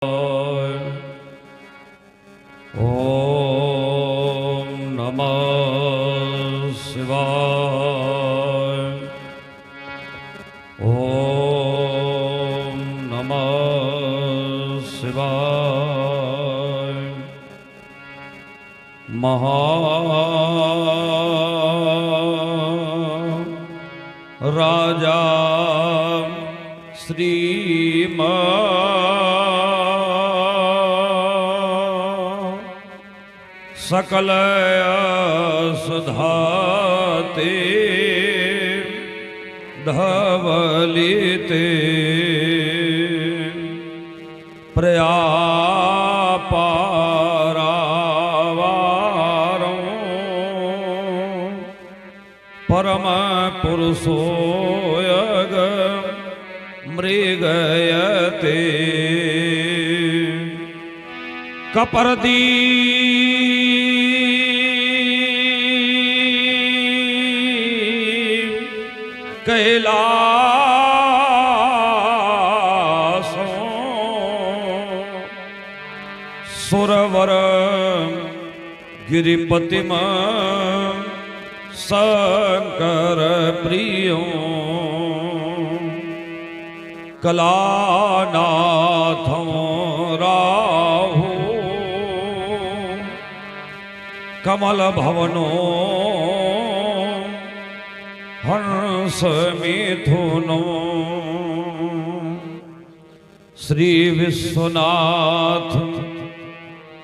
ओम नमः शिवाय। ओम नमः शिवाय। महाराजा सकल सुधाते धवलिते प्रयापारावारों परम पुरुषोयग मृगयते कपर्दी कैलासों सुरवर गिरिपतिम शंकर प्रियों कलानाथों राहु कमल भवनों हंस मिथुनो श्री विश्वनाथ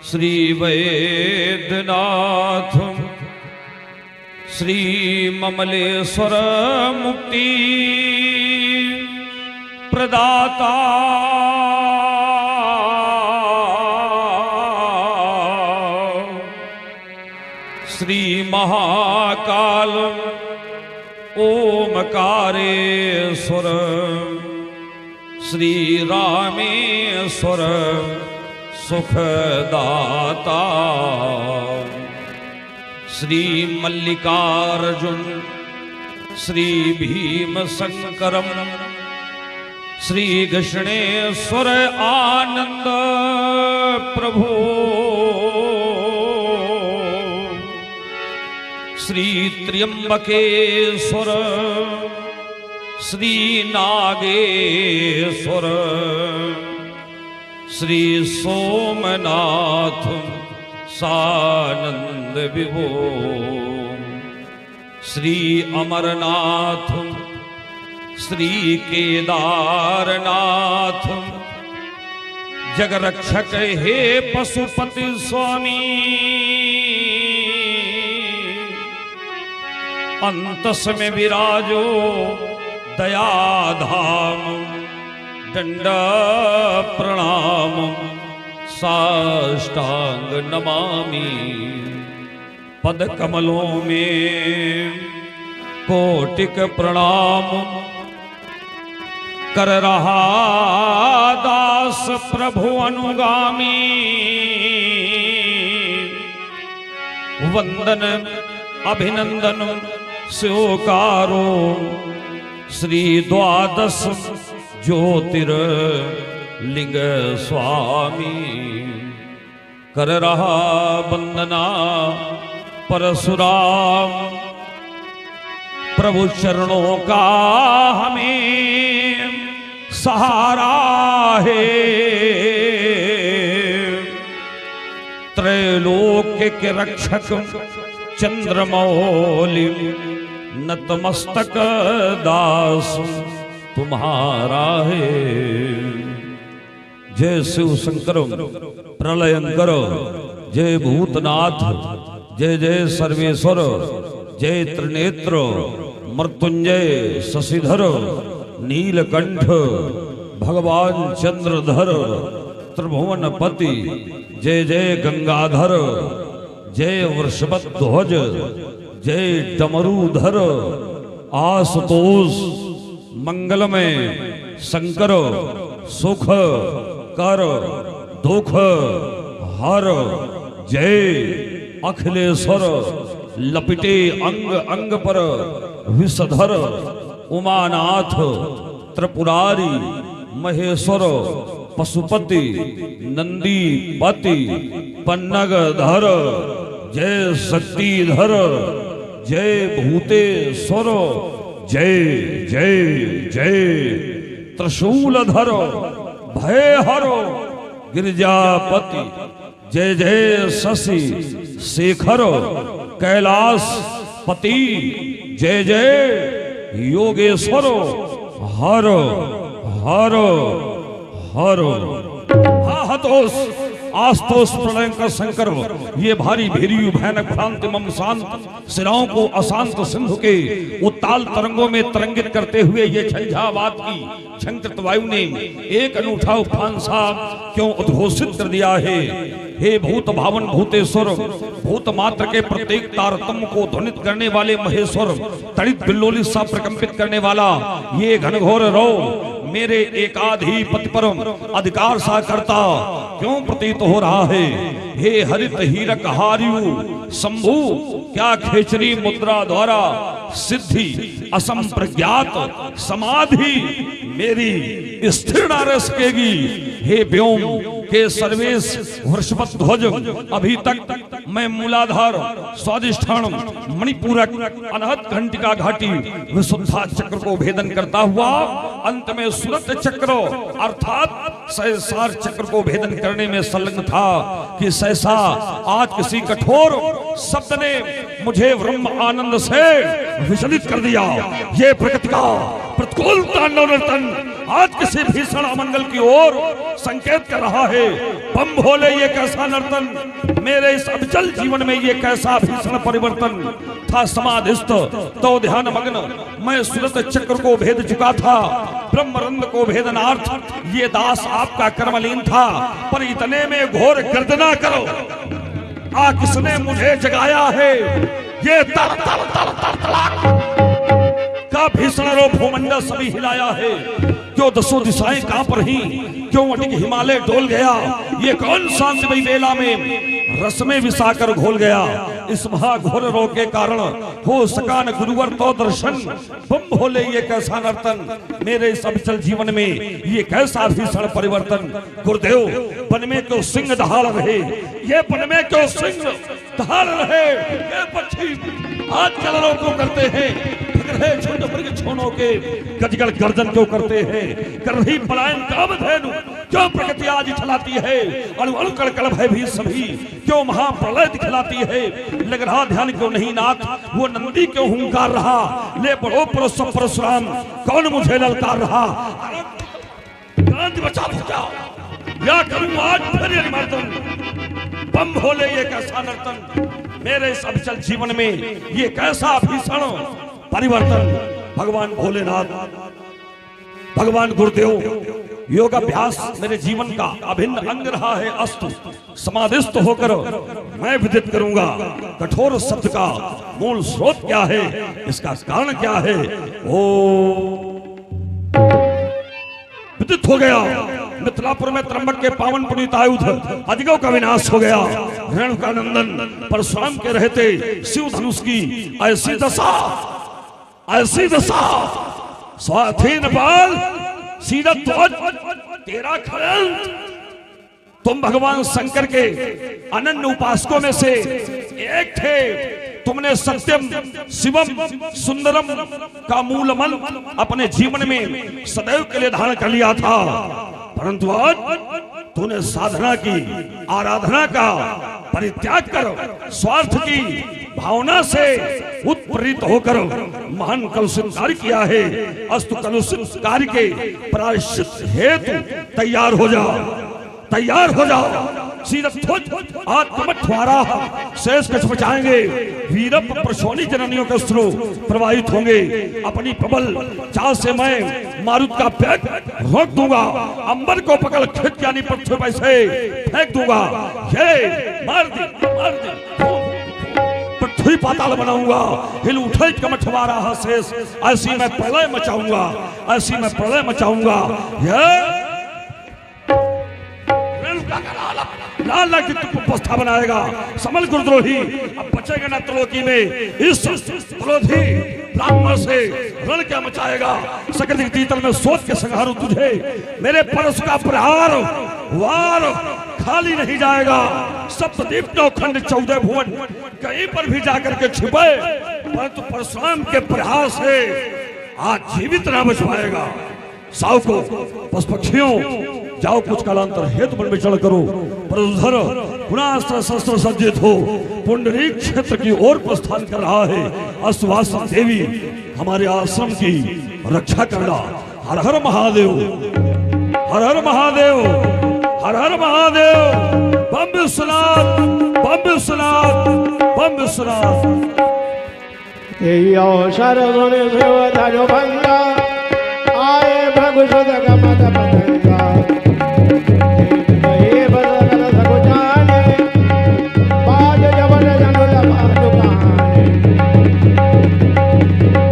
श्री वैद्यनाथ श्री ममलेश्वर मुक्ति प्रदाता श्री महाकाल ओमकारेश्वर श्री रामेश्वर सुखदाता श्री मल्लिकार्जुन श्री भीमशंकरम श्री कृष्णेश्वर आनंद प्रभु श्री त्र्यंबकेश्वर श्री नागेश्वर श्री सोमनाथ सानंद विभो श्री अमरनाथ श्री केदारनाथ जगरक्षक हे पशुपति स्वामी अंतस में विराजो दयाधाम दंड प्रणाम साष्टांग नमामि पद कमलों में कोटिक प्रणाम कर रहा दास प्रभु अनुगामी वंदन अभिनंदन स्वीकारो श्री द्वादश ज्योतिर्लिंग स्वामी कर रहा वंदना परशुराम प्रभु चरणों का हमें सहारा है त्रैलोक्य के रक्षक चंद्रमौलि नतमस्तक दास तुम्हारा है। जय शिव शंकर प्रलयंकर जय भूतनाथ जय जय सर्वेश्वर जय त्रिनेत्र मृत्युंजय शशिधर नीलकंठ भगवान चंद्रधर त्रिभुवनपति जय जय गंगाधर जय वृषभध्वज जय डमरूधर आशुतोष मंगलमय शंकर सुख कर दुख हर जय अखिलेश्वर लपिटे अंग अंग पर विषधर उमानाथ त्रिपुरारी महेश्वर पशुपति नंदीपति पन्नगधर जय शक्तिधर जय भूतेश्वर जय जय जय त्रिशूलधर भयहर गिरिजापति जय जय शशि शेखर कैलाश पति जय जय योगेश्वर हर हर हर हतोष आस्तोष प्रलयंकर शंकर ये भारी भीरी भयानक भ्रांति मम शांत सिराओं को अशांत सिंधु के उत्ताल तरंगों में तरंगित करते हुए ये झंझावात की झंकृत वायु ने एक अनूठा उफान सा क्यों उद्घोषित कर दिया है। हे भूत भावन भूतेश्वर भूत मात्र के प्रत्येक तारतम्य को ध्वनित करने वाले महेश्वर तड़ित बिल्लोलित सा प्रकंपित करने वाला ये घनघोर रो मेरे एकाधिपति पर अधिकार सा करता क्यों प्रतीत हो रहा है। हे हरित हीरक हार्यु शंभु क्या खेचरी मुद्रा द्वारा सिद्धि असंप्रज्ञात समाधि मेरी स्थिर न रह सकेगी। हे व्योम के सर्वेश वृषभत ध्वज अभी तक मैं मूलाधार स्वादिष्ठान मणिपूरक अनहत घंटिका घाटी विशुद्धा चक्र को भेदन करता हुआ अंत में सुरत चक्र अर्थात सहसार चक्र को भेदन करने में संलग्न था कि सहसा आज किसी कठोर शब्द ने मुझे ब्रह्म आनंद से विचलित कर दिया। ये प्रकृति का प्रतिकूल तांडव नर्तन आज किसी भीषण अमंगल की ओर संकेत कर रहा है। बम भोले ये कैसा नर्तन मेरे इस अविचल जीवन में ये कैसा भीषण परिवर्तन था। समाधिस्थ तो ध्यान मग्न मैं सुरत चक्र को भेद चुका था। ब्रह्मरंध को भेदनार्थ ये दास आपका कर्मलीन था। पर इतने में घोर गर्जना करो आ किसने मुझे जगाया है। ये तल तल तल तल का भीषण रो भूमंडल सभी हिलाया है। क्यों दसों दिशाएं कांप रही क्यों अटिक हिमालय डोल गया। ये कौन शांतिमयी बेला में रस में विसाकर घोल गया। इस महाघोर रोग के कारण हो सका न गुरुवर तो दर्शन। बम भोले ये कैसा नर्तन मेरे इस अविचल जीवन में ये कैसा भीषण परिवर्तन। गुरुदेव बन में क्यों सिंह दहाड़ रहे ये बन में क्यों सिंह दहाड़ रहे। ये पक्षी आज कलरों को करते हैं झुंड मृग छोनों के गजगल गर्जन क्यों करते हैं। कर रही पलायन कामधेनु क्यों प्रकृति आज छलाती है। अणु अणु कड़कड़ भय भी सभी क्यों महाप्रलय दिखलाती है। लग रहा ध्यान क्यों नहीं नाथ वो नंदी क्यों हुंकार रहा। ले बड़ो परशुराम कौन मुझे ललकार रहा। बचा या करूं आज फिर मर्दन। बम भोले ये कैसा नर्तन मेरे इस अविचल जीवन में ये कैसा भीषण परिवर्तन। भगवान भोलेनाथ भगवान गुरुदेव योगाभ्यास मेरे जीवन का अभिन्न अंग रहा है। अस्तु समाधिस्थ होकर मैं विदित करूंगा कठोर शब्द का मूल स्रोत क्या है इसका कारण क्या है। ओ विदित हो गया। मिथिलापुर में त्र्यंबक के पावन पुनीत आयुध अजगव का विनाश हो गया। रेणुका नंदन परशुराम के रहते शिव धनुष की ऐसी दशा स्वाधीन बाल सीधा तेरा खड़ंत। तुम भगवान शंकर के अनन्य उपासकों में से एक थे। तुमने सत्यम शिवम सुंदरम का मूल मंत्र अपने जीवन में सदैव के लिए धारण कर लिया था। परंतु आज तूने साधना की आराधना का परित्याग कर स्वार्थ की भावना से उत्प्रेरित होकर महान कलुषित कार्य किया है। अस्तु कलुषित कार्य के प्रायश्चित हेतु तैयार हो जाओ। आज कमठवारा शेष कछ बचाएंगे। वीरप प्रशोनी जननियों के स्रो प्रवाहित होंगे। अपनी प्रबल चाल से मैं मारुत का पैक रोक दूंगा। अंबर को पकड़ खिंच यानी पृथ्वी पर से फेंक दूंगा। ये मार दी पृथ्वी पाताल बनाऊंगा। हिल उठे कमठवारा शेष ऐसी मैं प्रलय मचाऊंगा। ये लाल लाल की अवस्था बनाएगा। समल गुरुद्रोही अब बचेगा ना त्रिलोकी में। इस क्रोधी ब्राह्मण से रण क्या मचाएगा। सकल तीतल में सोच के संहारू तुझे, मेरे परस का प्रहार वार खाली नहीं जाएगा। सप्तदीप नौखंड 14 भुवन कहीं पर भी जाकर के छिपे, परंतु परशुराम के प्रहार से आज जीवित ना बच पाएगा। साव को पशु पक्षियों जाओ, कुछ कालांतर हेतु वन में चढ़ करो, परधर गुणास्त्र शस्त्र सज्जित हो, पुंडरीक क्षेत्र की ओर प्रस्थान कर रहा है। अश्वासन देवी हमारे आश्रम की रक्षा करना। हर हर महादेव, हर हर महादेव, हर हर महादेव। बम विश्वनाथ, बम विश्वनाथ, बम विश्वनाथ। शरगुण शिव धनु भंगा आए भगु सुध गमत पतंगा। बदल सगु जाने बाज जबन जनु लबा दुकाने।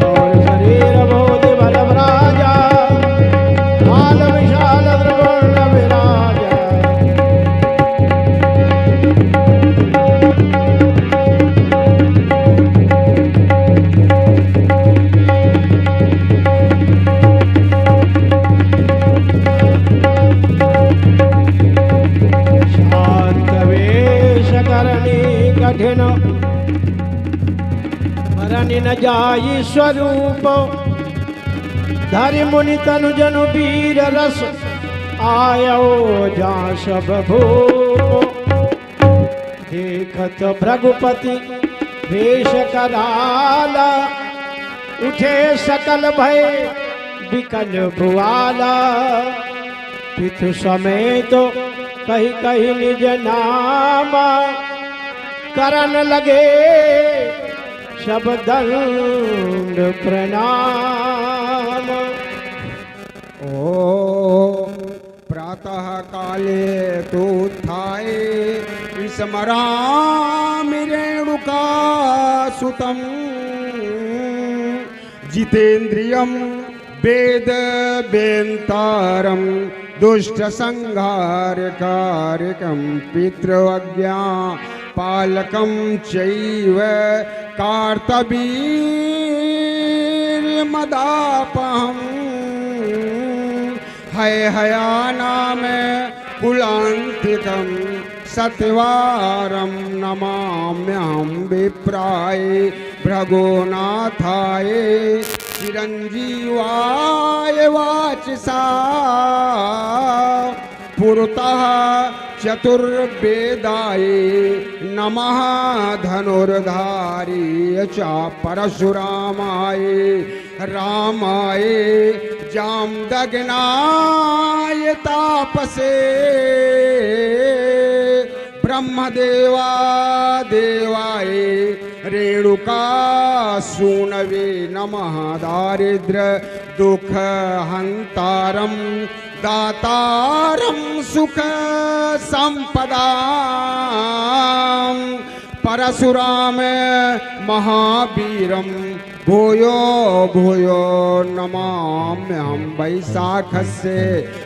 और शरीर बहुत बल राजा, हाल विशाल द्रवण विराजा। कठिन मरनि न जाई स्वरूप, धरि मुनि तनु जनु वीर रस। आयो जा सब भूप, देखत भृगुपति वेश कराला। उठे सकल भय विकल भुआला। पितु समेत कही कही निज नामा, करन लगे सब दंड प्रणाम। ओ प्रातः काले तु उत्थाय स्मरामि रेणुका सुतं। जितेन्द्रियं वेद वेन्तारं दुष्ट संहार कारकं। पितृज्ञा पालकं चैव कार्तवीर्यमदापहम्। हयानाम कुलान्तिकं सत्वारं नमाम्यहं। विप्राय भृगुनाथाय चिरंजीवाय वाचसा। पुरतः चतुर्वेदाय नमः। धनुर्धारी च परशुरामाय रामाय जामदग्नाय तापसे। ब्रह्मदेवा देवाय रेणुका सूनवे नमः। दारिद्र्य दुख हंतारम दातारं सुख संपदा। परशुराम महावीरं भूयो भूयो नमाम्यहं। वैशाखस्य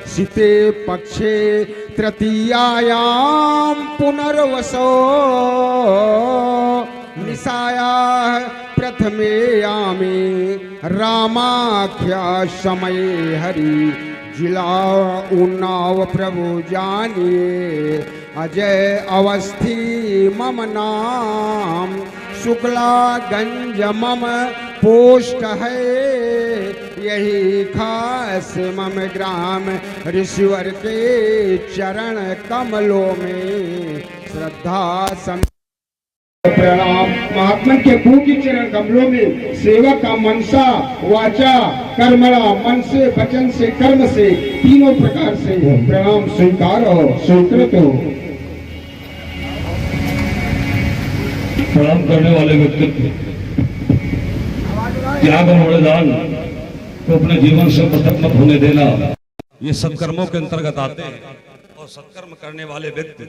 शीते पक्षे तृतीयायां पुनर्वसो। निशायाः प्रथमे यामे रामाख्या समये हरि। जिला उन्नाव प्रभु जानिए। अजय अवस्थी मम नाम। शुक्ला गंज मम पोस्ट है। यही खास मम ग्राम। ऋषिवर के चरण कमलों में श्रद्धा सम प्रणाम। महात्मा के पूज्य चरण कमलों में सेवा का मनसा वाचा कर्मणा, मन से वचन से कर्म से तीनों प्रकार से प्रणाम स्वीकार हो स्वीकृत हो। प्रणाम करने वाले व्यक्ति त्याग और बलिदान को अपने जीवन से पृथक मत होने देना, ये सत्कर्मों के अंतर्गत आते हैं। और सत्कर्म करने वाले व्यक्ति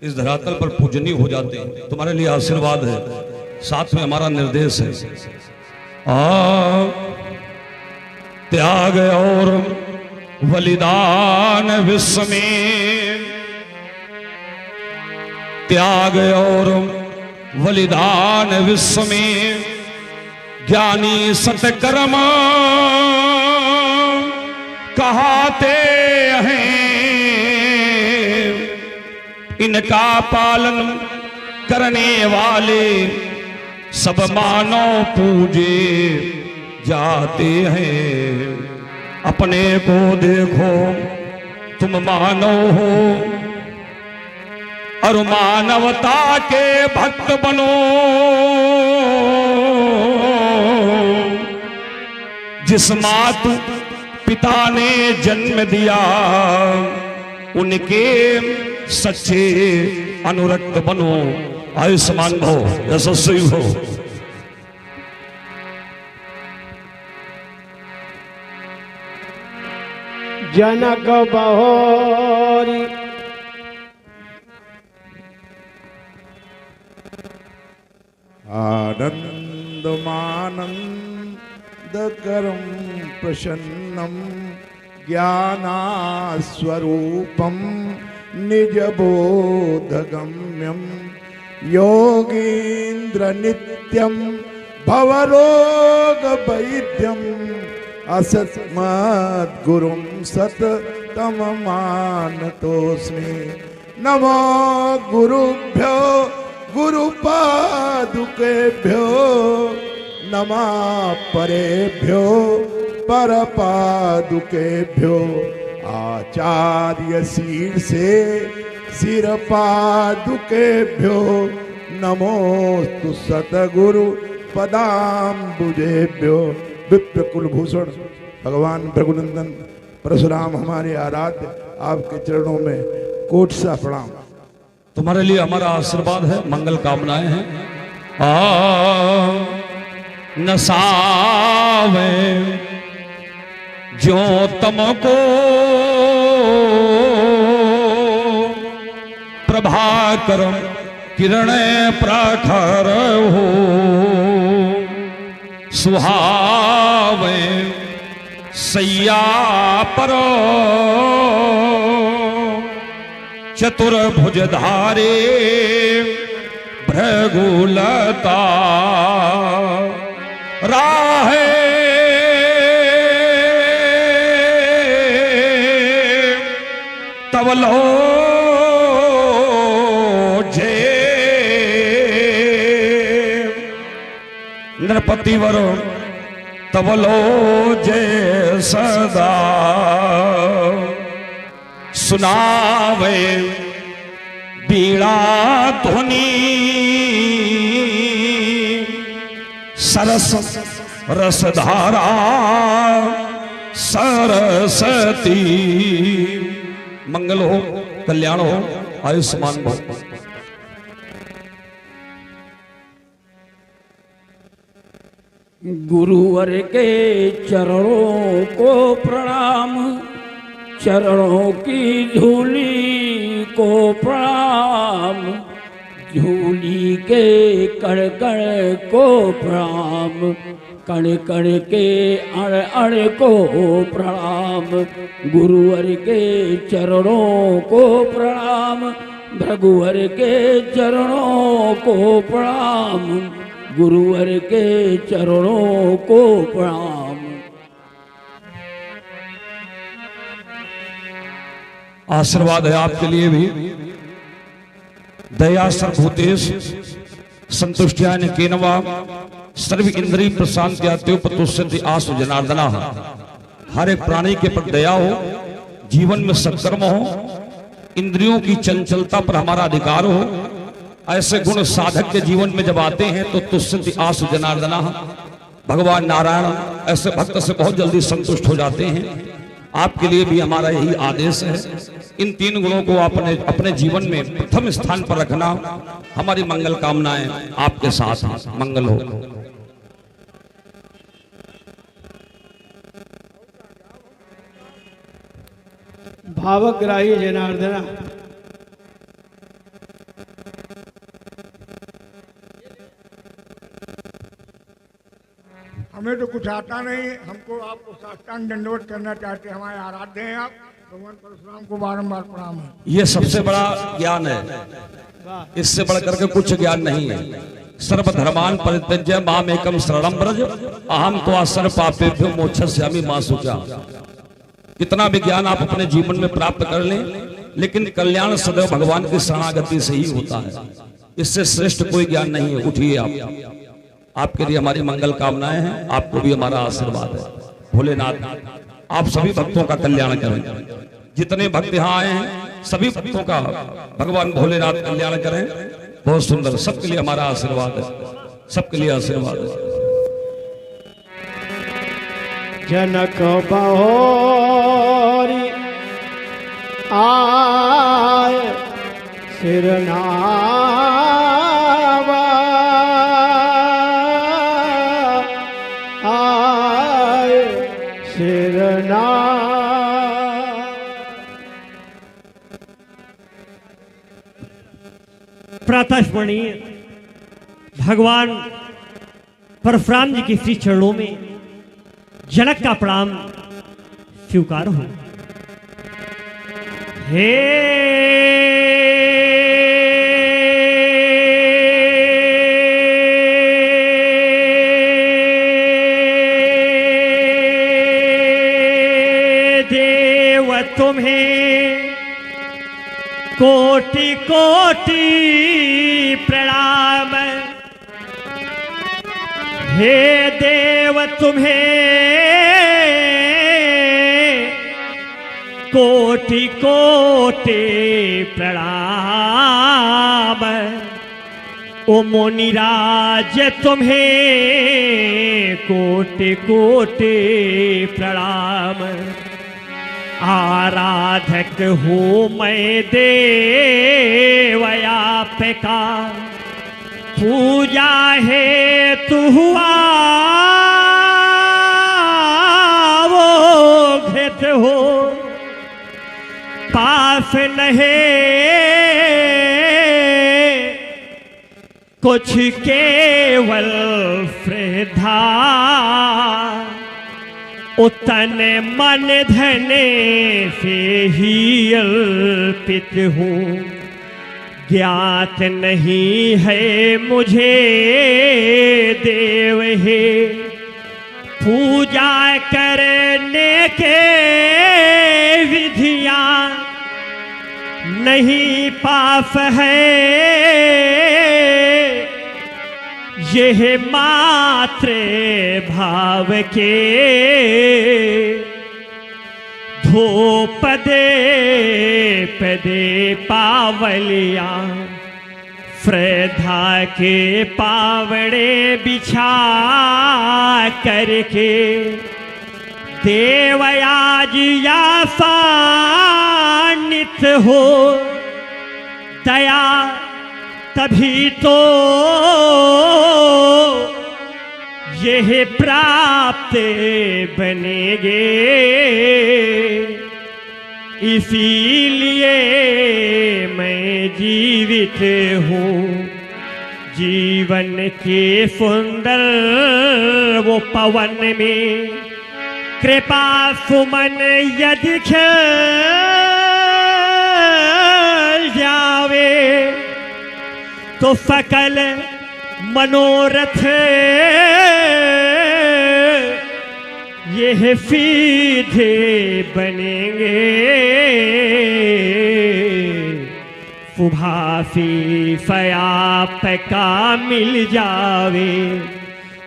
इस धरातल पर पूजनीय हो जाते हैं। तुम्हारे लिए आशीर्वाद है, साथ में हमारा निर्देश है। त्याग और बलिदान विश्व में, त्याग और बलिदान विश्व में ज्ञानी सतकर्म कहाते हैं, इनका पालन करने वाले सब मानव पूजे जाते हैं। अपने को देखो तुम मानव हो और मानवता के भक्त बनो। जिस मातु पिता ने जन्म दिया उनके सच्चे अनुरक्त बनो। आयुष्मान भव, यशस्वी हो। जनक बहोरी आनन्दमानन्दकरं प्रसन्नं ज्ञानास्वरूपं निजबोधगम्यं योगीन्द्रनित्यं भवरोगवैद्यम् असत्मद्गुरुं सततममानतोऽस्मि। नमो गुरुभ्यो गुरुपादुकेभ्यो नमः परेभ्यो परपादुकेभ्यो। आचार्य शीर्षे शिरपादुकेभ्यो नमोस्तु सतगुरु पदाम्बुजेभ्यो। विप्र कुलभूषण भगवान भृगुनंदन परशुराम हमारे आराध्य, आपके चरणों में कोट सा प्रणाम। तुम्हारे लिए हमारा आशीर्वाद है, मंगल कामनाएं हैं। नसावे जो तमको प्रभाकर किरण प्रखर हो। सुहावे सैया पर चतुर्भुजधारे भृगुलता। राहे तवलो जे नृपतिवर तवलो जे सदा। सुनावे बीड़ा ध्वनि सरस रसधारा सरस्वती। मंगल हो, कल्याण हो, आयुष्मान भव। गुरुवर के चरणों को प्रणाम, चरणों की धूली को प्रणाम, धूली के कण कण को प्रणाम, कण कण के अण अण को प्रणाम। गुरुवर के चरणों को प्रणाम, भृगुवर के चरणों को प्रणाम, गुरुवर के चरणों को प्रणाम। आशीर्वाद है आपके लिए भी। दया सर्वभूतेश संतुष्ट्यान केनवा सर्व इंद्रिय प्रशांत्यात्योपतुष्यति आसु जनार्दना। हर एक प्राणी के प्रति दया हो, जीवन में सत्कर्म हो, इंद्रियों की चंचलता पर हमारा अधिकार हो। ऐसे गुण साधक के जीवन में जब आते हैं तो तुष्यति आसु जनार्दना। भगवान नारायण ऐसे भक्त से बहुत जल्दी संतुष्ट हो जाते हैं। आपके लिए भी हमारा यही आदेश है, इन तीन गुणों को आपने अपने जीवन में प्रथम स्थान पर रखना। हमारी मंगल कामनाएं आपके साथ हैं। मंगल हो। भावग्राही जनार्दना। हमें तो कुछ आता नहीं, हमको आपको साष्टांग दंडवत करना चाहते हैं। हमारे आराध्य हैं आप, भगवान परशुराम को बारंबार प्रणाम है। ये सबसे बड़ा ज्ञान है, इससे बढ़ करके कुछ ज्ञान नहीं है। सर्वधर्मान परित्यज्य माम एकम शरणम व्रज अहम त्वा सर्व पापेभ्यो मोक्षयिष्यामि मा शुचा। कितना भी ज्ञान आप अपने जीवन में प्राप्त कर लें, लेकिन कल्याण सदैव भगवान की शरणागति से ही होता है। इससे श्रेष्ठ कोई ज्ञान नहीं है। उठिए आप, आपके लिए हमारी मंगल कामनाएं हैं, आपको भी हमारा आशीर्वाद है। भोलेनाथ आप सभी भक्तों का कल्याण करें। जितने भक्त यहाँ आए हैं सभी भक्तों का भगवान भोलेनाथ कल्याण करें। बहुत सुंदर, सबके लिए हमारा आशीर्वाद है, सबके लिए आशीर्वाद है। जनक बहोरी आए सिरनावा, आए सिरना। प्रातःस्मरणीय भगवान परशुराम जी के श्री चरणों में जनक का प्रणाम स्वीकार हो। हे देव तुम्हें कोटि कोटि प्रणाम। हे देव तुम्हें कोटि कोटि प्रणाम। ओ मुनिराज तुम्हें कोटि कोटि प्रणाम। आराधक हूँ मैं देव आपका, पूजा है तू हुआ वो घृत हो। पास नहीं कुछ केवल श्रद्धा, उतन मन धन से ही अर्पित हूँ। ज्ञात नहीं है मुझे देव है, पूजा करने के विधियाँ नहीं पाप है। यह मात्र भाव के धूप दे पदे पावलिया, श्रद्धा के पावड़े बिछा करके देवयाज या सानित हो। दया तभी तो यह प्राप्त बनेंगे, इसीलिए मैं जीवित हूँ। जीवन के सुंदर वो पवन में कृपा सुमन यदि खिल जावे, तो सकल मनोरथ यह सीधे बनेंगे। सुभाषी सयाप का मिल जावे,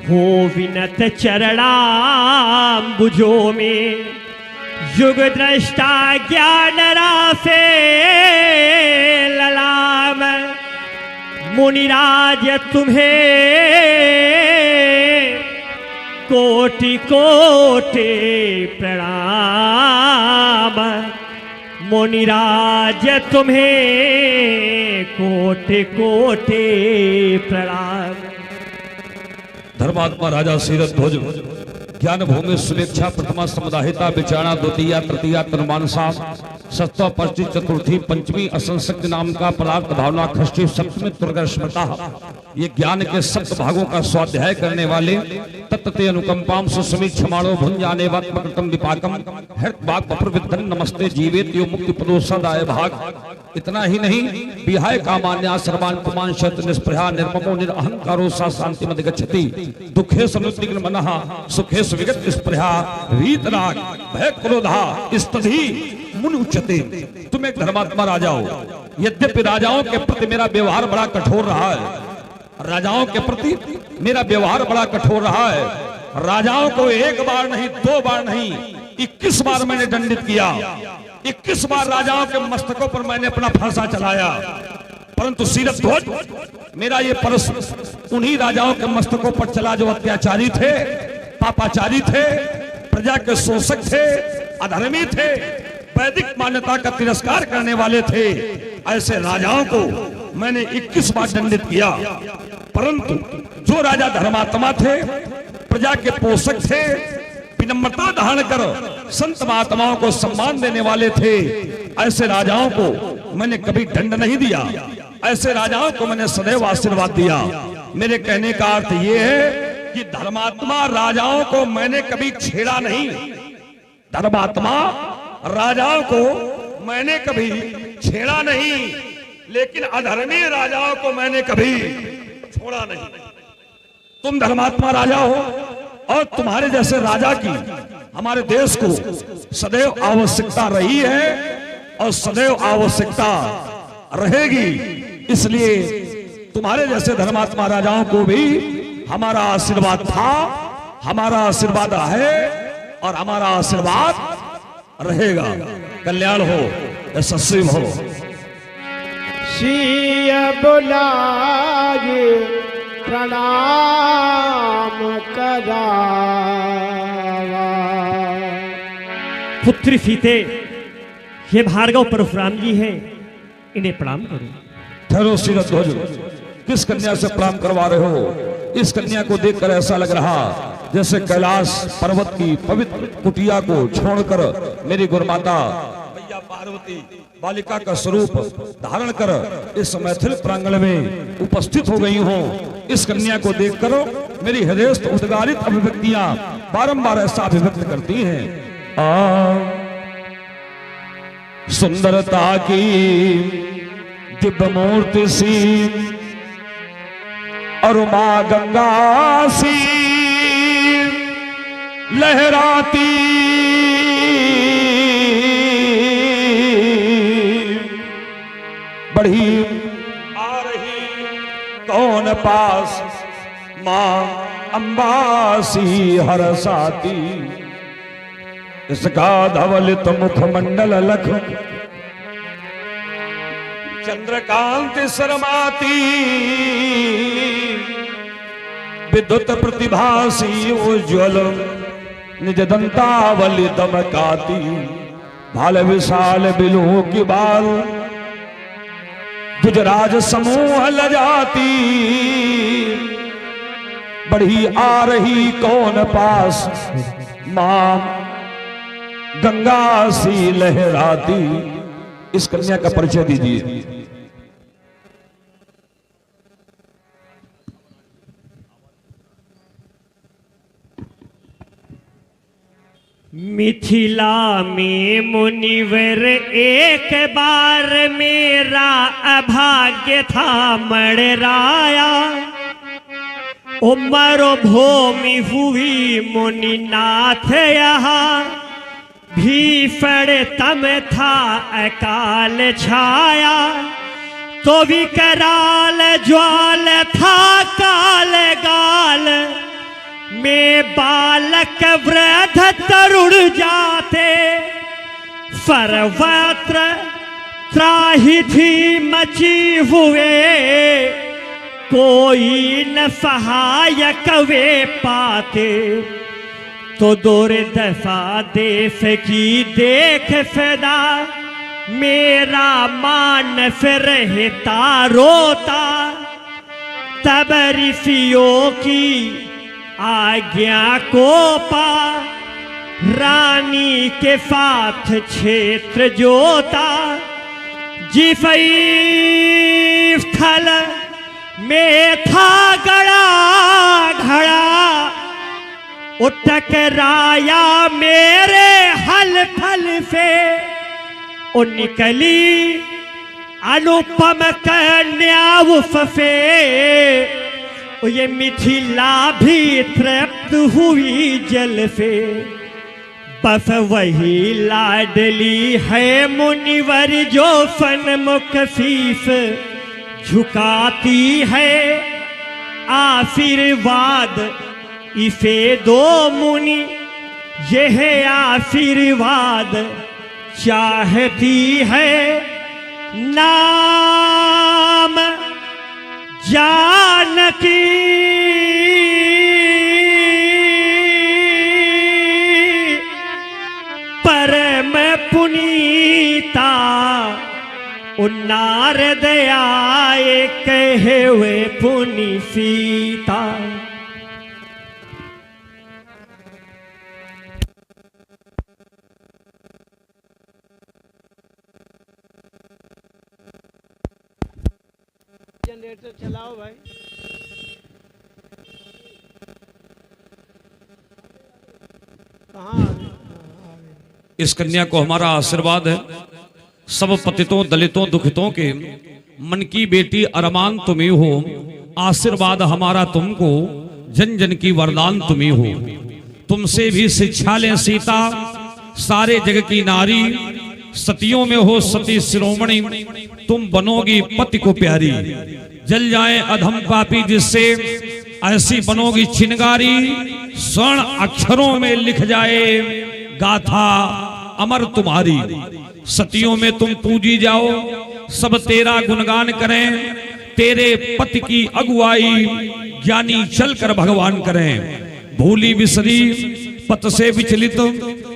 हो विनत चरणाम्बुजों में। युग दृष्टा ज्ञान रासे ललाम, मुनिराज तुम्हें कोटि कोटि प्रणाम। मुनिराज तुम्हें कोटि कोटि प्रणाम। धर्मात्मा राजा सीरथ ध्वज ज्ञान भूमि सुमेक्षा प्रथमा समुदाहिता विचारणा द्वितीया तृतीया तनुमानसा सप्तम पंचमी चतुर्थी पंचमी असंसक्त नाम का पदार्थ भावना खष्टी सप्तमी दुर्गा स्मृता। ये ज्ञान के सप्त भागों का स्वाध्याय करने वाले तत्ते अनुकंपाम सुसमीक्षमाणो भुंजाने वात्मकृतम विपाकम हृत भाग विद्धन नमस्ते जीवेत यो मुक्ति पदो सदाय भाग। इतना ही नहीं, विहाय कामान्या सर्वान् पुमान् शत निस्पृहा निर्ममो निरहंकारो सा शांति मद गच्छति दुखे समुद्रिग्न मनः सुखे सुविगत निस्पृहा वीतराग भय क्रोधा स्तधि मुनि उच्यते। तुम एक धर्मात्मा राजा हो, यद्यपि राजाओं के प्रति मेरा व्यवहार बड़ा कठोर रहा है, राजाओं के प्रति मेरा व्यवहार बड़ा कठोर रहा है। राजाओं को एक बार नहीं, दो बार नहीं, 21 बार मैंने दंडित किया। 21 बार राजाओं के मस्तकों पर मैंने अपना फरसा चलाया, परंतु शीरथ ध्वज मेरा ये परस उन्हीं राजाओं के मस्तकों पर चला जो अत्याचारी थे, पापाचारी थे, प्रजा के शोषक थे, अधर्मी थे, वैदिक मान्यता का तिरस्कार करने वाले थे। ऐसे राजाओं को मैंने 21 बार दंडित किया। परंतु जो राजा धर्मात्मा थे, प्रजा के पोषक थे, विनम्रता धारण कर संत महात्माओं को सम्मान देने वाले थे, ऐसे राजाओं को मैंने कभी दंड नहीं दिया। ऐसे राजाओं को मैंने सदैव आशीर्वाद दिया। मेरे कहने का अर्थ यह है कि धर्मात्मा राजाओं को मैंने कभी छेड़ा नहीं, धर्मात्मा राजाओं को मैंने कभी छेड़ा नहीं, लेकिन अधर्मी राजाओं को मैंने कभी छोड़ा नहीं। तुम धर्मात्मा राजा हो और तुम्हारे जैसे राजा की हमारे देश को सदैव आवश्यकता रही है और सदैव आवश्यकता रहेगी। इसलिए तुम्हारे जैसे धर्मात्मा राजाओं को भी हमारा आशीर्वाद था, हमारा आशीर्वाद है और हमारा आशीर्वाद रहेगा। कल्याण हो, यशस्वी हो। सिय बुलाए प्रणाम करावा। पुत्री सीते, ये भार्गव परशुराम जी हैं, इन्हें प्रणाम करो। ठहरो शीरथ ध्वज, किस कन्या से प्रणाम करवा रहे हो? इस कन्या को देखकर ऐसा लग रहा जैसे कैलाश पर्वत की पवित्र कुटिया को छोड़कर मेरी गुरुमाता मैया पार्वती बालिका का स्वरूप धारण कर इस मैथिल प्रांगण में उपस्थित हो गई हूँ। इस कन्या को देखकर मेरी हृदयस्थ उद्गारित अभिव्यक्तियां बारंबार ऐसा अभिव्यक्त करती हैं। सुंदरता की दिव्य मूर्ति सी और मां गंगा सी लहराती बढ़ी आ रही कौन पास मां अंबासी हरसाती। इसका धवलित मुखमंडल लख चंद्रकांति शर्माती विद्युत प्रतिभासी उज्ज्वल निज दंतावली दमकाती। भाल विशाल बिलू की बाल गुजराज समूह लजाती। बढ़ी आ रही कौन पास मां गंगा सी लहराती। इस कन्या का परिचय दीजिए। मिथिला में मुनिवर एक बार मेरा अभाग्य था मड़राया। उमर भूमि हुई मुनिनाथ यहाँ भीषण तम था अकाल छाया। तो विकराल ज्वाल था काल गाल में बालक वृद्ध तरुण जाते। सर्वत्र त्राहि थी मची हुए कोई न सहायक वे पाते। तो दुर्दशा देश की देख सदा मेरा मानस रहता रोता। तब ऋषियों की आज्ञा को पा रानी के साथ क्षेत्र जोता। जिस स्थल में था गड़ा घड़ा टकराया मेरे हल फल से। ओ निकली अनुपम कन्या फफे ये मिथिला भी तृप्त हुई जल से, बस वही लाडली है मुनिवर जो सन्मुख शीश झुकाती है। आशीर्वाद इसे दो मुनि, यह आशीर्वाद चाहती है। नाम जानकी परम पुनीता, नारद आए कहे हुए पुनि सीता। जनरेटर चलाओ भाई। कहाँ इस कन्या को हमारा आशीर्वाद है। सब पतितों दलितों दुखितों के मन की बेटी अरमान तुम्ही हो। आशीर्वाद हमारा तुमको, जन जन की वरदान तुम्ही हो। तुमसे भी शिक्षा लें सीता, सारे जग की नारी। सतियों में हो सती शिरोमणि, तुम बनोगी पति को प्यारी। जल जाए अधम पापी जिससे, ऐसी बनोगी चिनगारी। स्वर्ण अक्षरों में लिख जाए गाथा अमर तुम्हारी। सतियों में तुम पूजी जाओ, सब तेरा गुणगान करें। तेरे पति की अगुवाई ज्ञानी चलकर भगवान करें। भूली बिसरी पत से विचलित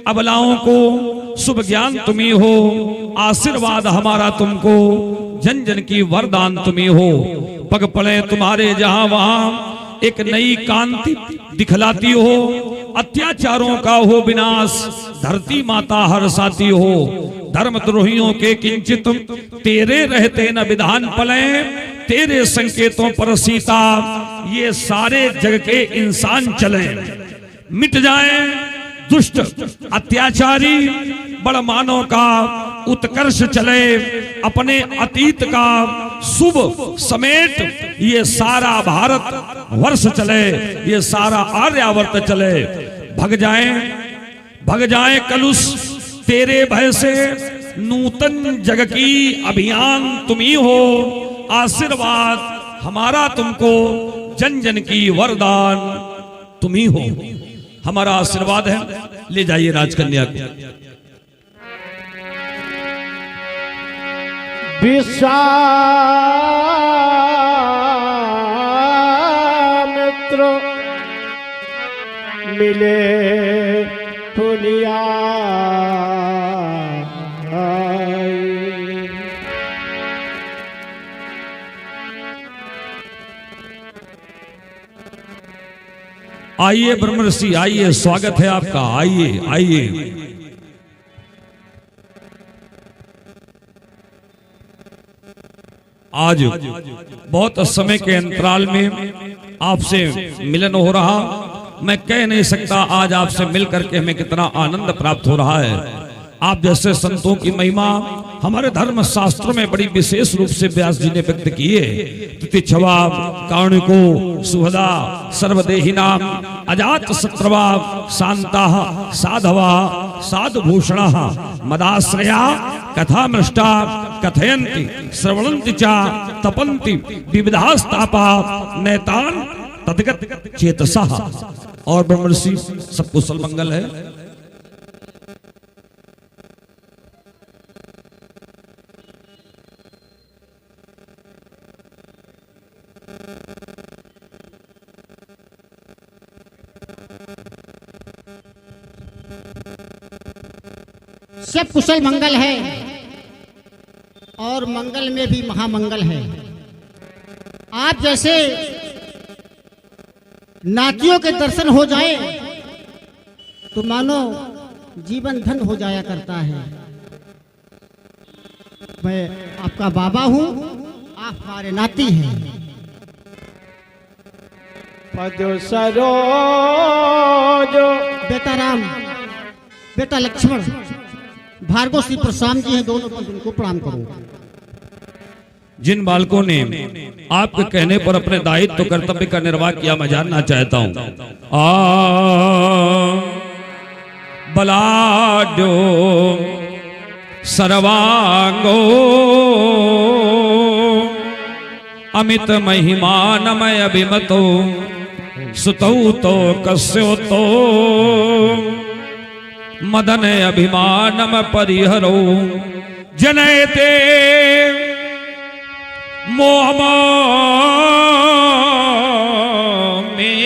अबलाओं को शुभ ज्ञान तुम्ही हो। आशीर्वाद हमारा तुमको, जन जन की वरदान तुम्ही हो। पग पड़े तुम्हारे जहां वहां, एक नई कांति दिखलाती हो। अत्याचारों का हो विनाश, धरती माता हर्षाती हो। धर्मद्रोहियों के किंचित तेरे रहते न विधान पले। तेरे संकेतों पर सीता ये सारे जग के इंसान चले। मिट जाए दुष्ट अत्याचारी, बड़मानों का उत्कर्ष चले। अपने अतीत का शुभ समेत ये सारा भारत वर्ष चले। ये सारा आर्यावर्त चले। भग जाए कलुष तेरे भय से। नूतन जग की अभियान तुम्ही हो। आशीर्वाद हमारा तुमको, जन जन की वरदान तुम्ही हो। हमारा आशीर्वाद है। ले जाइए राजकन्या को। विश्वामित्र मिले पुनिया, आइए ब्रह्मर्षि आइए, स्वागत है आपका। आइए आइए। आज बहुत समय के अंतराल में आपसे मिलन हो रहा। मैं कह नहीं सकता आज आपसे मिलकर के हमें कितना आनंद प्राप्त हो रहा है। आप जैसे संतों की महिमा हमारे धर्म शास्त्रों में बड़ी विशेष रूप से व्यास जी ने व्यक्त की है। तितिक्षवा कारुणिको सुहदा सर्वदेहिना अजात शत्रवा शांता साधवा साधुभूषण मदाश्रया कथामृष्टा कथयन्ति श्रवणन्ति च तपन्ति विविधास्तापा नैतान तद्गत चेतसः। और ब्रह्मर्षि सब कुशल मंगल है। सब कुशल मंगल है और मंगल में भी महामंगल है। आप जैसे नातियों के दर्शन हो जाए तो मानो जीवन धन हो जाया करता है। मैं आपका बाबा हूँ, आप हमारे नाती हैं। पद सरोज बेटा राम, बेटा लक्ष्मण, भार्गव श्री प्रशांत जी हैं, दोनों पर उनको प्रणाम करो। जिन बालकों ने आपके कहने पर अपने दायित्व कर्तव्य का निर्वाह किया, मैं जानना चाहता हूं। बलाढ्यो सर्वांगो अमित महिमानमय अभिमतो सुतौ तो कस्यो तो मदन अभिमानम परिहरो जनयते मोहम में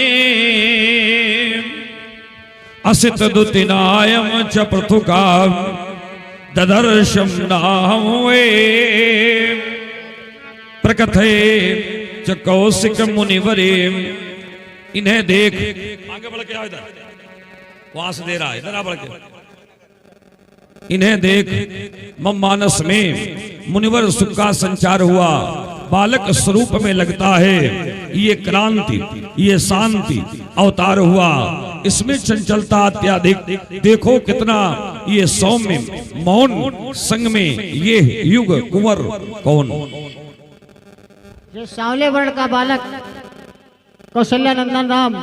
असित दुतिनायम च पृथुका ददर्शम नाहवे प्रकथे च कौशिक मुनिवरे। इन्हें देख, आगे बढ़ के आओ, इधर वास दे रहा है, इधर आ बढ़ के। इन्हें देख मम मानस में मुनिवर सुख का संचार हुआ, बालक स्वरूप में लगता है ये क्रांति, ये शांति अवतार हुआ, इसमें चंचलता अत्याधिक। देखो कितना ये सौम्य मौन संग में ये युग कुंवर कौन। ये सांवले वर्ण का बालक कौशल्या नंदन राम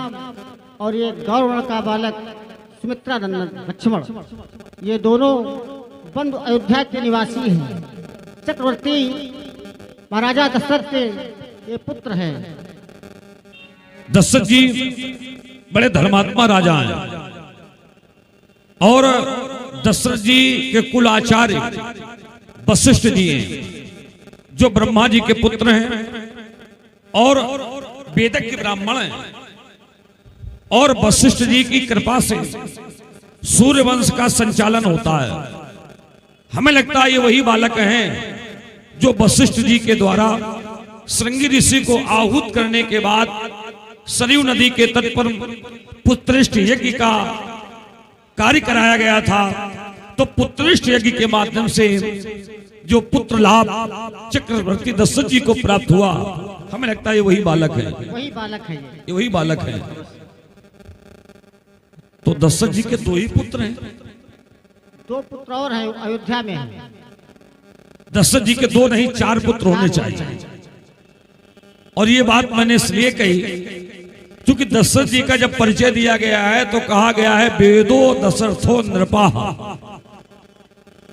और ये गौर वर्ण का बालक सुमित्रा नंदन लक्ष्मण, ये दोनों बंद अयोध्या के निवासी हैं। चक्रवर्ती महाराजा दशरथ के ये पुत्र हैं। दशरथ जी बड़े धर्मात्मा राजा हैं और दशरथ जी के कुल आचार्य वशिष्ठ जी हैं, जो ब्रह्मा जी के पुत्र हैं और वेदक के ब्राह्मण हैं। और वशिष्ठ जी की कृपा से सूर्य वंश का संचालन होता है। हमें लगता है ये वही बालक हैं जो वशिष्ठ जी के द्वारा श्रृंगी ऋषि को आहूत करने के बाद सरयू नदी के तट पर पुत्रेष्ठ यज्ञ का कार्य कराया गया था। तो पुत्रेष्ठ यज्ञ के माध्यम से जो पुत्र लाभ चक्रवर्ती दशरथ जी को प्राप्त हुआ, हमें लगता है ये वही बालक है, वही बालक है, ये वही बालक है। तो दशरथ जी के दो ही पुत्र हैं, दो पुत्र और हैं अयोध्या में हैं। दशरथ जी के दो नहीं 4 पुत्र होने चाहिए। और ये बात मैंने इसलिए कही क्योंकि दशरथ जी का जब परिचय दिया गया है तो कहा गया है वेदो दशरथो नृपा।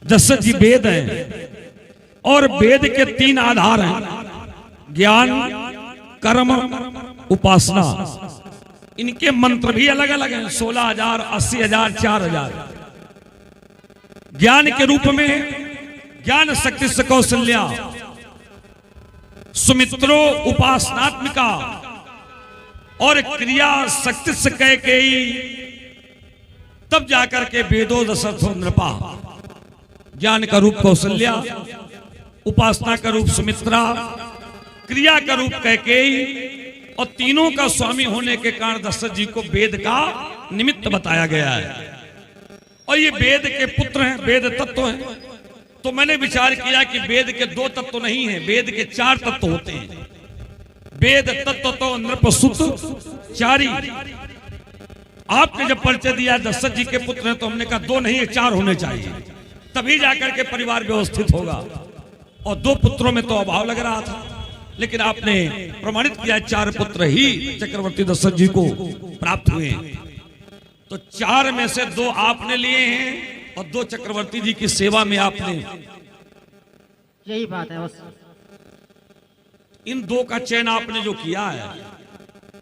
दशरथ जी वेद हैं और वेद के 3 आधार हैं, ज्ञान, कर्म, उपासना। इनके मंत्र भी अलग अलग हैं, 16,000, 80,000, 4,000। ज्ञान के रूप में ज्ञान शक्ति से कौशल्या, सुमित्रो उपासनात्मिका और क्रिया शक्ति से कैकेयी, तब जाकर के वेदो दशरथो नृपा। ज्ञान का रूप कौशल्या, उपासना का रूप सुमित्रा, क्रिया का रूप कैकेयी और तीनों का स्वामी होने के कारण दशरथ जी को वेद का निमित्त बताया गया है। और ये वेद के पुत्र हैं, वेद तत्व हैं। तो मैंने विचार किया कि वेद के 2 तत्व नहीं हैं, वेद के 4 तत्व होते हैं। वेद तत्व तो नृपसुत चारी। आपने जब परिचय दिया दशरथ जी के पुत्र हैं तो हमने कहा 2 नहीं 4 होने चाहिए, तभी जाकर के परिवार व्यवस्थित होगा। और 2 पुत्रों में तो अभाव लग रहा था, लेकिन आपने प्रमाणित किया 4 पुत्र ही चक्रवर्ती दशरथ जी को प्राप्त हुए हैं। तो 4 में से 2 आपने लिए हैं और 2 चक्रवर्ती जी की सेवा में आपने। यही बात है बस। इन 2 का चयन आपने जो किया है,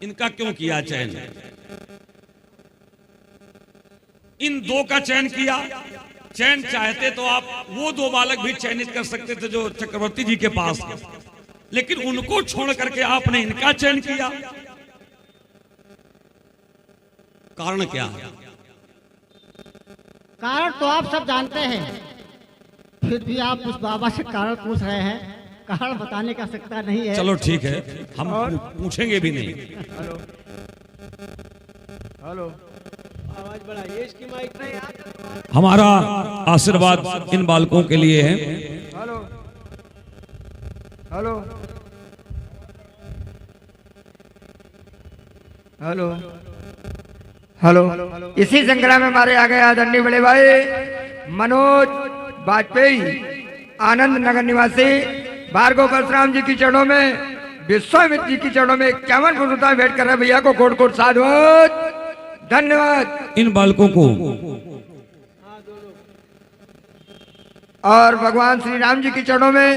इनका क्यों किया चयन? इन 2 का चयन किया। चयन चाहते तो आप वो 2 बालक भी चयनित कर सकते थे जो चक्रवर्ती जी के पास थे, लेकिन उनको छोड़ करके आपने इनका चयन किया। कारण क्या है? कारण तो आप सब जानते हैं, फिर भी आप उस बाबा से कारण पूछ रहे हैं। कारण बताने का आवश्यकता नहीं है। चलो ठीक है, हम पूछेंगे भी नहीं। हेलो हेलो, आवाज बढ़ाइए इसकी माइक नहीं। हमारा आशीर्वाद इन बालकों के लिए है। Hello hello hello hello. इसी श्रृंखला में हमारे आगे आदरणीय बड़े भाई मनोज वाजपेयी, आनंद नगर निवासी, भार्गव परशुराम जी की चरणों में, विश्वामित्र जी की चरणों में 51 पुरुषों भेंट कर रहे भैया को कोट कोट साधुवाद धन्यवाद। इन बालकों को और भगवान श्री राम जी की चरणों में,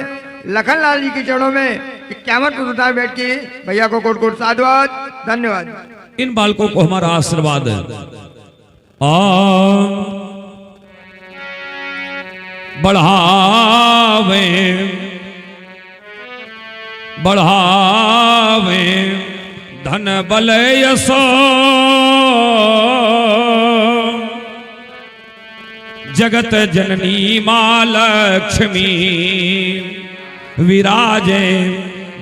लखनलाल जी की चरणों में 51 पुरुषों भेंट की भैया को कोट कोट साधुवाद धन्यवाद। इन बालकों को हमारा आशीर्वाद है। बढ़ावे बढ़ावे धन बल यश जगत जननी मां लक्ष्मी विराजे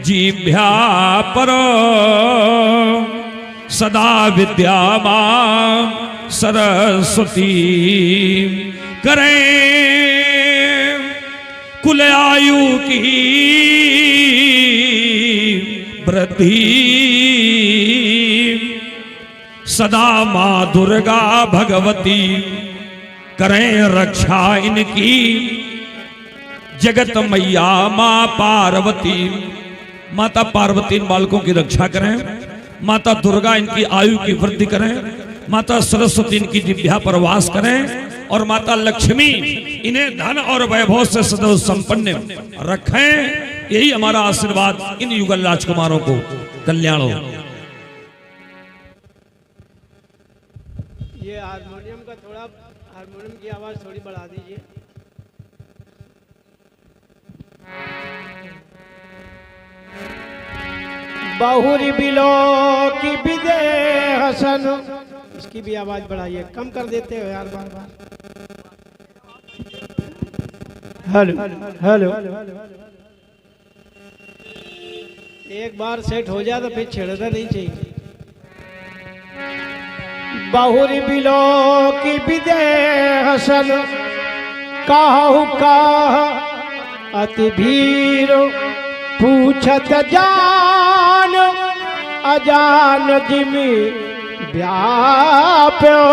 जिभ्या पर सदा विद्या मां सरस्वती करें कुल आयु की वृद्धि सदा मां दुर्गा भगवती करें रक्षा इनकी जगत मैया मां पार्वती। माता पार्वती इन बालकों की रक्षा करें, माता दुर्गा इनकी आयु की वृद्धि करें, माता सरस्वती इनकी जिह्वा पर वास करें और माता लक्ष्मी इन्हें धन और वैभव से सदैव संपन्न रखें। यही हमारा आशीर्वाद इन युगल राजकुमारों को कल्याण हो। ये हारमोनियम का थोड़ा, हारमोनियम की आवाज थोड़ी बढ़ा दीजिए। बहुरी बिलो की बिदे हसन, इसकी भी आवाज बढ़ाइए, कम कर देते हो यार बार बार। हेलो हेलो, एक बार सेट हो जाए तो फिर छेड़ना नहीं चाहिए। बहुरी बिलो की बिदे हसन काहू काह अति भीर पूछत जान अजान जिमी व्याप्यो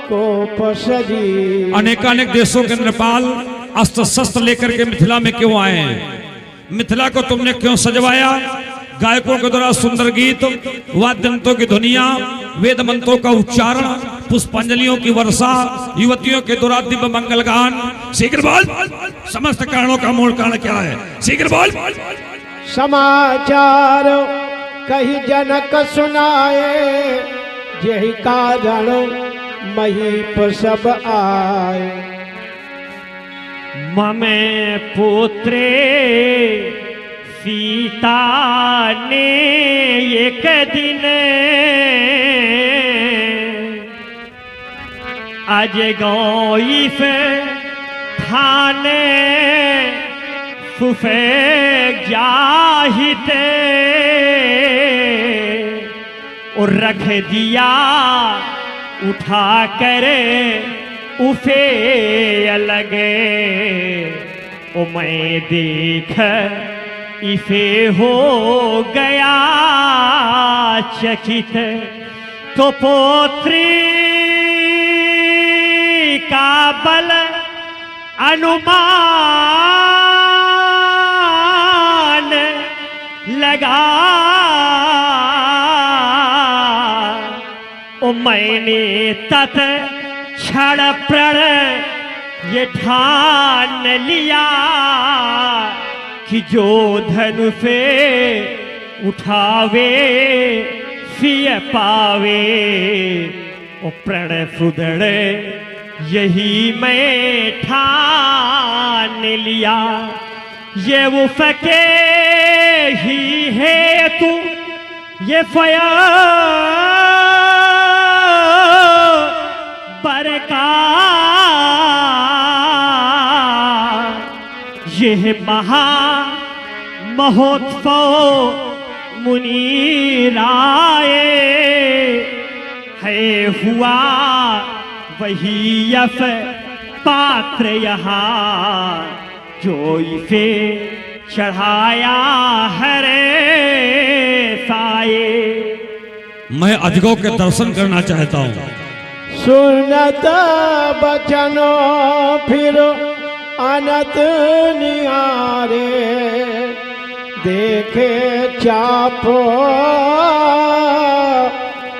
को पसरी। अनेकानेक देशों के नेपाल अस्त्र शस्त्र लेकर के मिथिला में क्यों आए हैं? मिथिला को तुमने क्यों सजवाया? गायकों के द्वारा सुंदर गीत, वाद्यंत्रों की ध्वनियां, वेद मंत्रों का उच्चारण, पुष्पांजलियों की वर्षा, युवतियों के द्वारा दिव्य मंगल गान। शीघ्र बोल, समस्त कारणों का मूल कारण क्या है? शीघ्र बोल। समाचार कही जनक सुनाए, यही कारण महीप सब आए। ममे पुत्रे सीता ने एक दिन आज गौइफ थाने फुफे जाहिते और रख दिया उठा कर उफे अलगे। ओ मैं देख इसे हो गया चकित, तो पोत्री का बल अनुमान लगा। ओ मैंने तत् क्षण प्रण ये ठान लिया कि जो धनु से उठावे सिय पावे। ओ प्रण सुदृढ़ यही मैं ठान लिया। ये वो फके ही है तू ये फया बरका। यह महा महोत्सव मुनि राय है हुआ वही यफ पात्र यहाँ जो इसे चढ़ाया हरे साए। मैं अजगौ के दर्शन करना चाहता हूँ। सुनत बचनो फिर अनत निहारे देखे चापो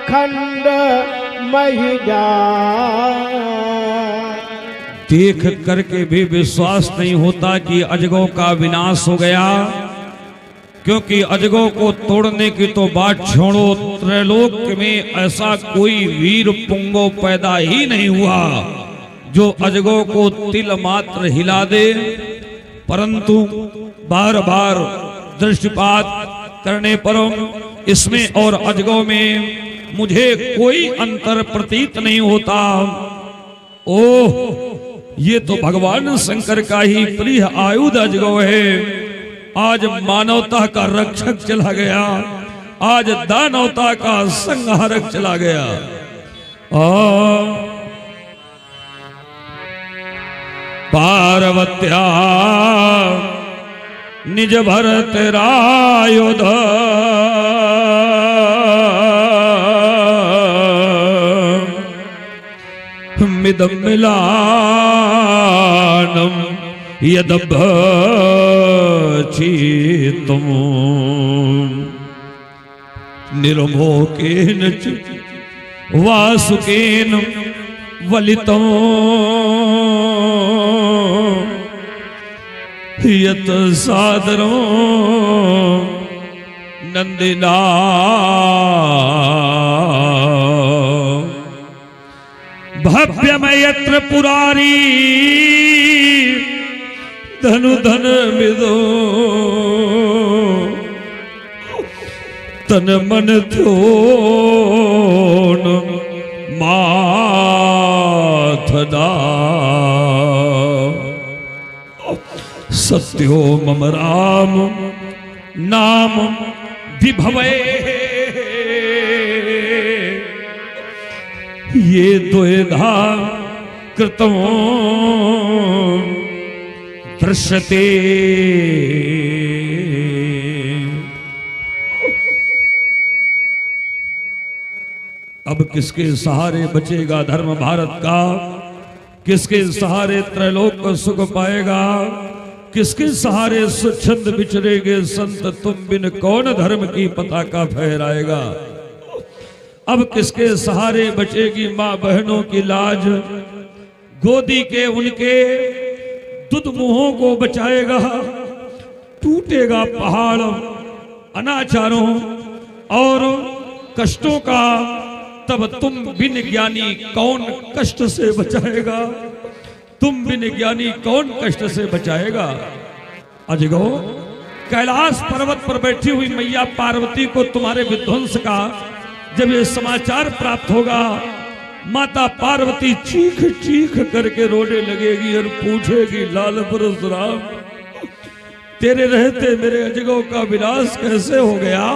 खंड महिला। देख करके भी विश्वास नहीं होता कि अजगों का विनाश हो गया, क्योंकि अजगों को तोड़ने की तो बात छोड़ो, त्रैलोक में ऐसा कोई वीर पुंगो पैदा ही नहीं हुआ जो अजगों को तिल मात्र हिला दे। परंतु बार बार दृष्टिपात करने पर इसमें और अजगों में मुझे कोई अंतर प्रतीत नहीं होता। ओह, ये तो भगवान शंकर का ही प्रिय आयुध अजगौ है। आज मानवता का रक्षक चला गया, आज दानवता का संहारक चला गया। पार्वत्या निज भरत रायुध मिदम मिलानम यदभचितुम निर्मोकेन वासुकेन वलितो यत सादरो नंदिना। भव्यमयत्र पुरारी धनु धन मिदो तन मन थोन माथदा। सत्यो मम राम नाम विभवे ये द्वेधा कृतो दृश्यते। अब किसके सहारे बचेगा धर्म भारत का, किसके सहारे त्रैलोक को सुख पाएगा, किसके सहारे स्वच्छंद विचरेंगे संत, तुम बिन कौन धर्म की पताका फहराएगा। अब किसके सहारे बचेगी माँ बहनों की लाज, गोदी के उनके दुध मुंहों को बचाएगा। टूटेगा पहाड़ अनाचारों और कष्टों का, तब तुम बिन ज्ञानी कौन कष्ट से बचाएगा, तुम बिन ज्ञानी कौन कष्ट से बचाएगा। अजगो, कैलाश पर्वत पर बैठी हुई मैया पार्वती को तुम्हारे विध्वंस का जब ये समाचार प्राप्त होगा, माता पार्वती चीख चीख करके रोने लगेगी और पूछेगी, लाल परशुराम तेरे रहते मेरे अजगों का विनाश कैसे हो गया,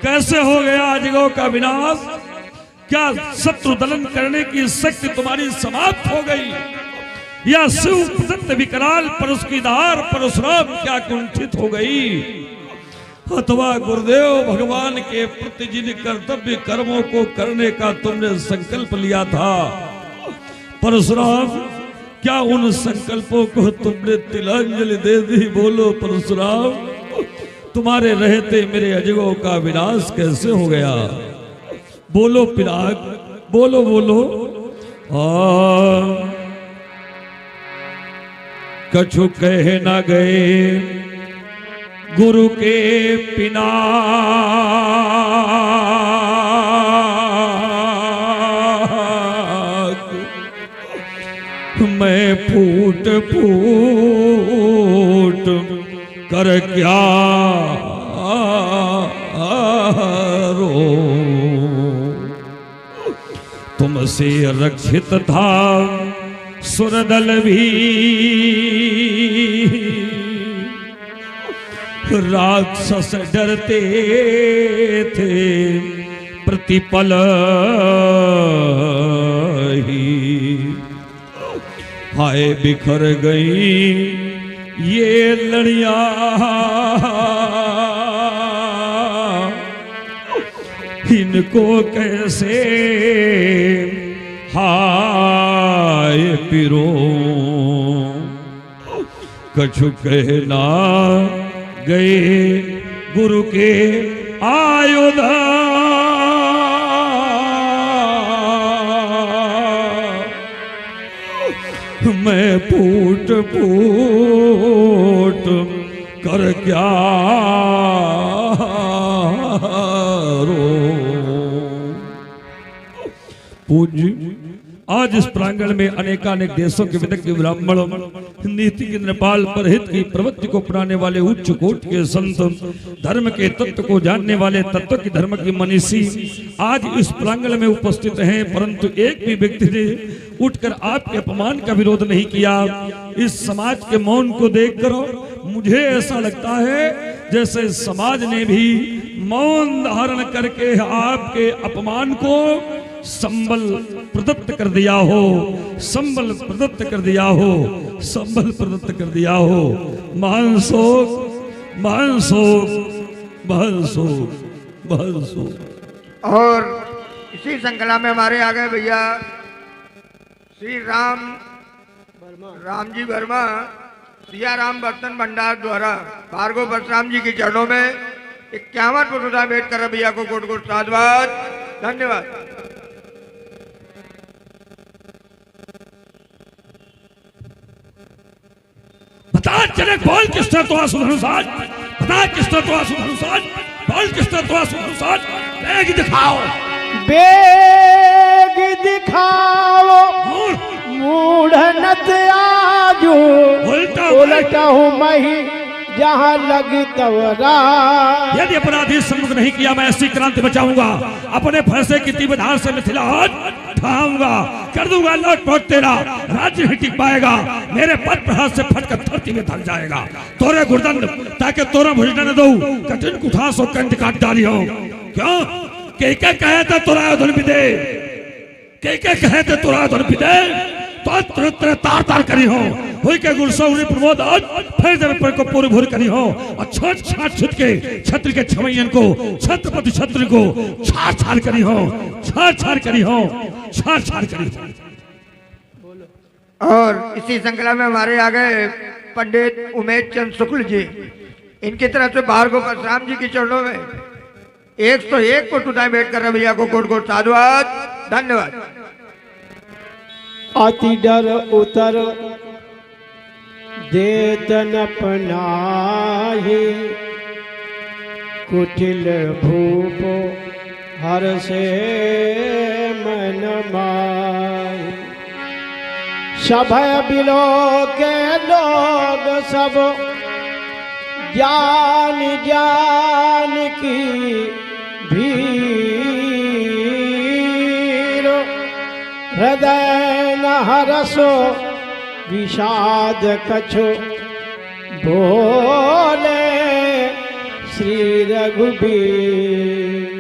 कैसे हो गया अजगों का विनाश। क्या शत्रु दलन करने की शक्ति तुम्हारी समाप्त हो गई, या शिव प्रदत्त विकराल परशुधार परशुराम क्या कुंठित हो गई, अथवा गुरुदेव भगवान के प्रति जिन कर्तव्य कर्मों को करने का तुमने संकल्प लिया था, परशुराम क्या उन संकल्पों को तुमने तिलांजलि दे दी। बोलो परशुराम, तुम्हारे रहते मेरे अजगों का विनाश कैसे हो गया। बोलो पिनाक, बोलो बोलो। कछु कह न गए गुरु के पिनाक, मैं फूट फूट कर क्या रो, तुमसे रक्षित था सुरदल भी, राक्षस डरते थे प्रतिपल ही। हाय बिखर गई ये लड़ियां, इनको कैसे हाय पिरो। कछु कहना गए गुरु के आयुध, मैं फूट फूट कर क्या रो। पूज्य आज इस प्रांगण में अनेकानेक देशों के विदग्ध ब्राह्मण, नीति के नेपाल पर हित की प्रवृत्ति को अपनाने वाले उच्च कोटि के संत, धर्म के तत्व को जानने वाले तत्व की धर्म की मनीषी आज इस प्रांगण में उपस्थित हैं, परंतु एक भी व्यक्ति ने उठकर आपके अपमान का विरोध नहीं किया। इस समाज के मौन को देखकर मुझे ऐसा लगता है जैसे समाज ने भी मौन धारण करके आपके अपमान को संबल प्रदत्त कर दिया हो, संबल प्रदत्त कर दिया हो, संबल प्रदत्त कर दिया हो। महान शोक, महान शोक, महान शोक, महान शोक। और इसी श्रृंखला में हमारे आ गए भैया श्री राम जी वर्मा, सिया राम बर्तन भंडार द्वारा भार्गव परशुराम जी के चरणों में 51 पुरुषा भेंट कर भैया को कोट कोट साधुवाद, धन्यवाद। बता चले बोल किसने तो सुधनुसाज, बता किसने तो सुधनुसाज, बोल किसने तो सुधनुसाज, बेग दिखाओ, बेग दिखाओ, मूढ़नत आजू, उल्टा हूँ मही जहाँ लगी तवरा। यदि अपराधी सम्मुख नहीं किया मैं ऐसी क्रांति बचाऊंगा, अपने फैसले की तीव्र धार से मिथिला उठाऊंगा, कर दूंगा लौट पौट तेरा राज्य नहीं टिक पाएगा, मेरे पद प्रहार से फटकर धरती में धक जाएगा। तोरे गुर्दन ताकि तोरा भुजन न दो, कठिन कुठास और कंठ काट डाली हो। क्यों के कहे थे तोरा धुन पिदे, के कहे थे तोरा धुन पिदे, तो तार तार करी हो, हुई के गुरसौरी प्रमोद आज फिर जब पर को पूरी भूर करी हो, और छोट छाट छुट के छत्र के छमैयन को, छत्रपति छत्र को छाड़ छाड़ करी हो, छाड़ छाड़ करी हो, छाड़ छाड़ करी हो। और इसी श्रृंखला में हमारे आ गए पंडित उमेश चंद शुक्ल जी, इनकी तरफ से भार्गव परशुराम जी के चरणों में 101 को टूटा भेंट कर भैया को कोट कोट साधुवाद, धन्यवाद। अति डर उतर देतन अपनाही, कुटिल भूप हर से मन माही। सभय बिलो के लोग सब जान जान की भीर, हृदय न हरसो विषाद कछु, बोले श्री रघुबीर।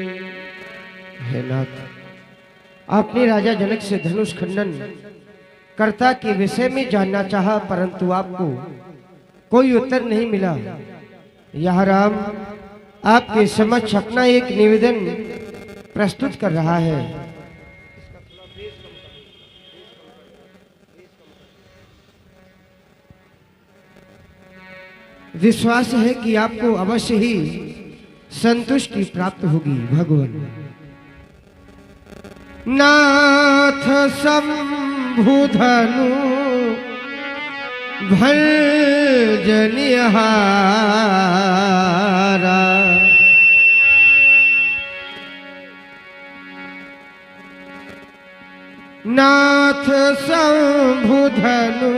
हे नाथ, आपने राजा जनक से धनुष खंडन कर्ता के विषय में जानना चाहा, परंतु आपको कोई उत्तर नहीं मिला। यह राम आपके समक्ष अपना एक निवेदन प्रस्तुत कर रहा है। विश्वास है कि आपको अवश्य ही संतुष्टि प्राप्त होगी। भगवान नाथ शंभुधनु भंजनिहारा, नाथ शंभुधनु।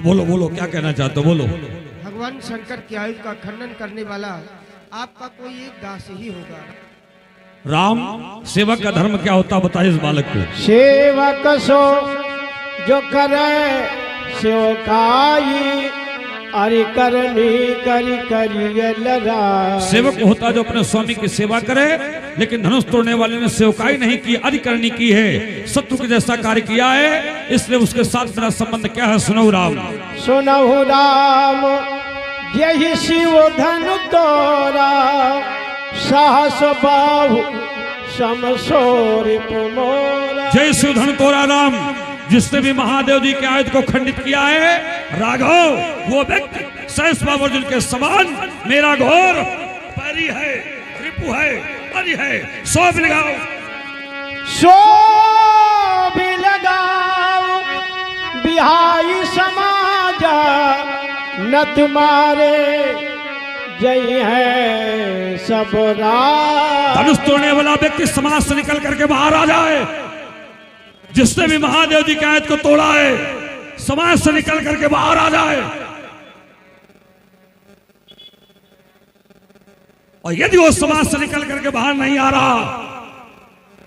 बोलो बोलो क्या कहना चाहते हो, बोलो। भगवान शंकर की आयु का खंडन करने वाला आपका कोई एक दास ही होगा। राम, सेवक का धर्म क्या होता बताइए इस बालक को। सेवक सो जो करे सेवकाई, अरि करनी करी करिए लड़ाई। सेवक होता जो अपने स्वामी की सेवा करे, लेकिन धनुष तोड़ने वाले ने सेवकाई नहीं की, अधिकरणी की है, शत्रु के जैसा कार्य किया है, इसलिए उसके साथ मेरा संबंध क्या है सुनो राम। सुनहु राम यही शिव धनु तोरा, साहस बाहु समसोर मोरा। जय शिव धनु तोरा राम, जिसने भी महादेव जी के आयत को खंडित किया है राघव, वो व्यक्ति सहस अर्जुन के समान मेरा घोर पैरी है, रिपु है, परी है। 100 भी लगाओ, 100 भी लगाओ, बिहाई समाज न तुम्हारे जय है सब राज। धनुष तोड़ने वाला व्यक्ति समाज से निकल करके बाहर आ जाए। जिसने भी महादेव जी की आयत को तोड़ा है समाज से निकल करके बाहर आ जाए। और यदि वो समाज से निकल करके बाहर नहीं आ रहा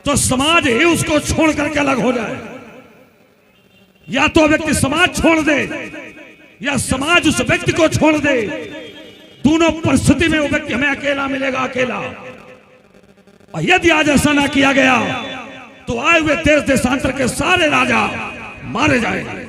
तो समाज ही उसको छोड़ करके अलग हो जाए। या तो व्यक्ति समाज छोड़ दे या समाज उस व्यक्ति को छोड़ दे। दोनों परिस्थिति में वो व्यक्ति हमें अकेला मिलेगा, अकेला। और यदि आज ऐसा ना किया गया तो आए हुए देश देशांतर के सारे राजा मारे जाएंगे।